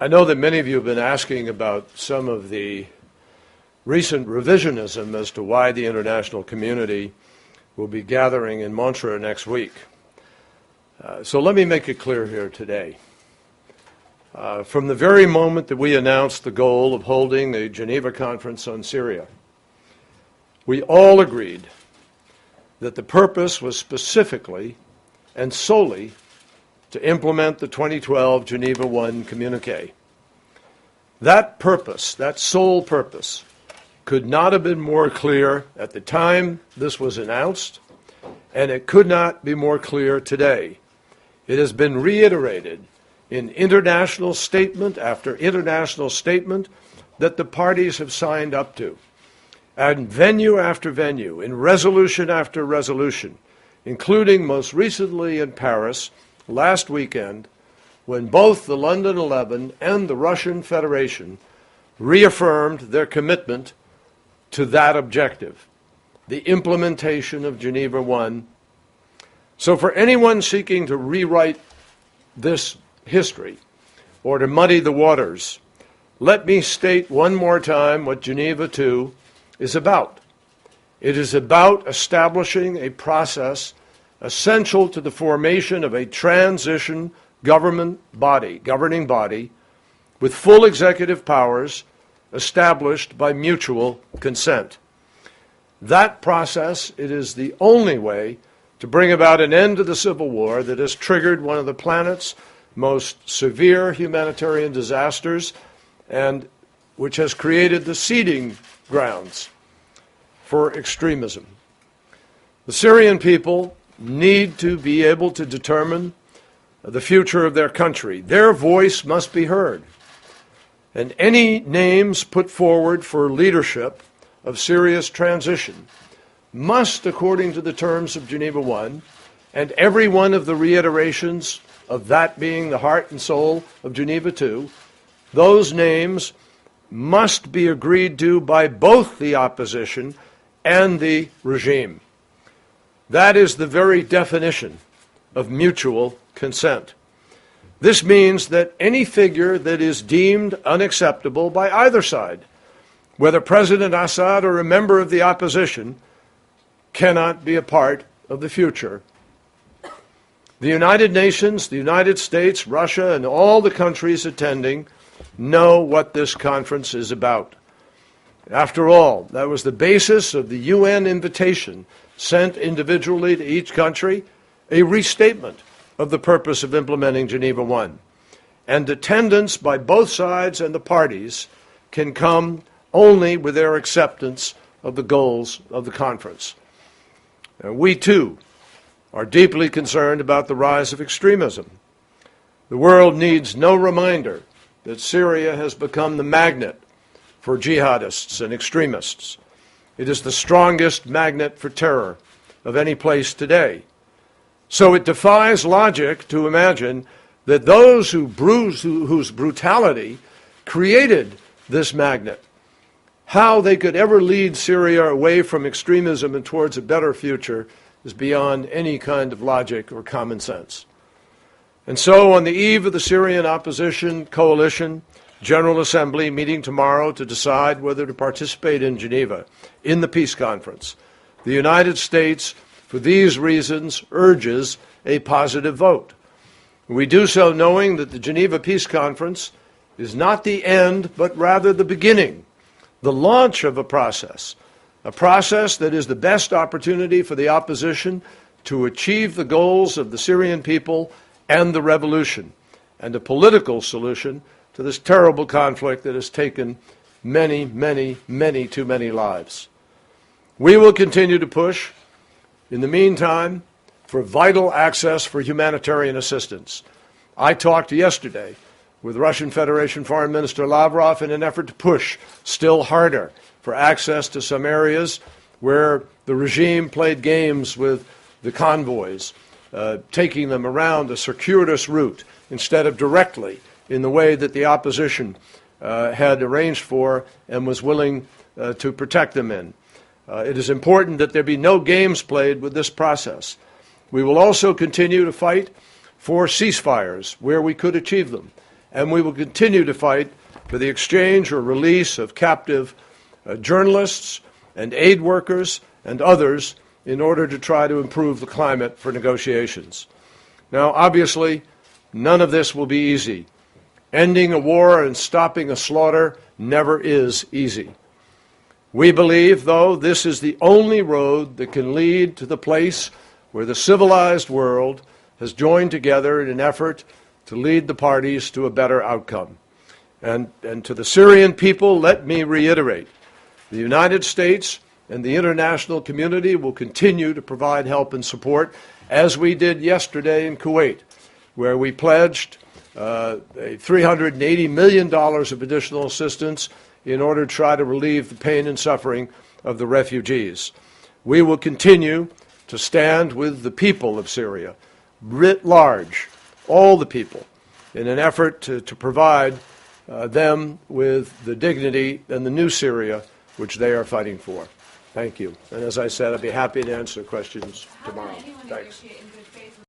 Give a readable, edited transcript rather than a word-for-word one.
I know that many of you have been asking about some of the recent revisionism as to why the international community will be gathering in Montreux next week. So let me make it clear here today. From the very moment that we announced the goal of holding a Geneva conference on Syria, we all agreed that the purpose was specifically and solely to implement the 2012 Geneva I communiqué. That purpose, that sole purpose, could not have been more clear at the time this was announced, and it could not be more clear today. It has been reiterated in international statement after international statement that the parties have signed up to, and venue after venue, in resolution after resolution, including most recently in Paris last weekend, when both the London 11 and the Russian Federation reaffirmed their commitment to that objective, the implementation of Geneva I. So for anyone seeking to rewrite this history or to muddy the waters, let me state one more time what Geneva II is about. It is about establishing a process essential to the formation of a transition governing body with full executive powers established by mutual consent. That process, it is the only way to bring about an end to the civil war that has triggered one of the planet's most severe humanitarian disasters and which has created the seeding grounds for extremism. The Syrian people need to be able to determine the future of their country. Their voice must be heard. And any names put forward for leadership of Syria's transition must, according to the terms of Geneva I, and every one of the reiterations of that being the heart and soul of Geneva II, those names must be agreed to by both the opposition and the regime. That is the very definition of mutual consent. This means that any figure that is deemed unacceptable by either side, whether President Assad or a member of the opposition, cannot be a part of the future. The United Nations, the United States, Russia, and all the countries attending know what this conference is about. After all, that was the basis of the UN invitation sent individually to each country, a restatement of the purpose of implementing Geneva I. And attendance by both sides and the parties can come only with their acceptance of the goals of the conference. And we, too, are deeply concerned about the rise of extremism. The world needs no reminder that Syria has become the magnet for jihadists and extremists. It is the strongest magnet for terror of any place today. So it defies logic to imagine that those whose brutality created this magnet, how they could ever lead Syria away from extremism and towards a better future is beyond any kind of logic or common sense. And so on the eve of the Syrian Opposition Coalition General Assembly meeting tomorrow to decide whether to participate in Geneva in the peace conference, the United States, for these reasons, urges a positive vote. We do so knowing that the Geneva Peace Conference is not the end, but rather the beginning, the launch of a process that is the best opportunity for the opposition to achieve the goals of the Syrian people and the revolution, and a political solution to this terrible conflict that has taken many, many, many too many lives. We will continue to push, in the meantime, for vital access for humanitarian assistance. I talked yesterday with Russian Federation Foreign Minister Lavrov in an effort to push still harder for access to some areas where the regime played games with the convoys, taking them around a circuitous route instead of directly in the way that the opposition had arranged for and was willing to protect them in. It is important that there be no games played with this process. We will also continue to fight for ceasefires where we could achieve them and we will continue to fight for the exchange or release of captive journalists and aid workers and others in order to try to improve the climate for negotiations. Now, obviously, none of this will be easy. Ending a war and stopping a slaughter never is easy. We believe, though, this is the only road that can lead to the place where the civilized world has joined together in an effort to lead the parties to a better outcome. And to the Syrian people, let me reiterate, the United States and the international community will continue to provide help and support, as we did yesterday in Kuwait, where we pledged $380 million of additional assistance in order to try to relieve the pain and suffering of the refugees. We will continue to stand with the people of Syria, writ large, all the people, in an effort to provide them with the dignity and the new Syria which they are fighting for. Thank you. And as I said, I'd be happy to answer questions tomorrow. Thanks.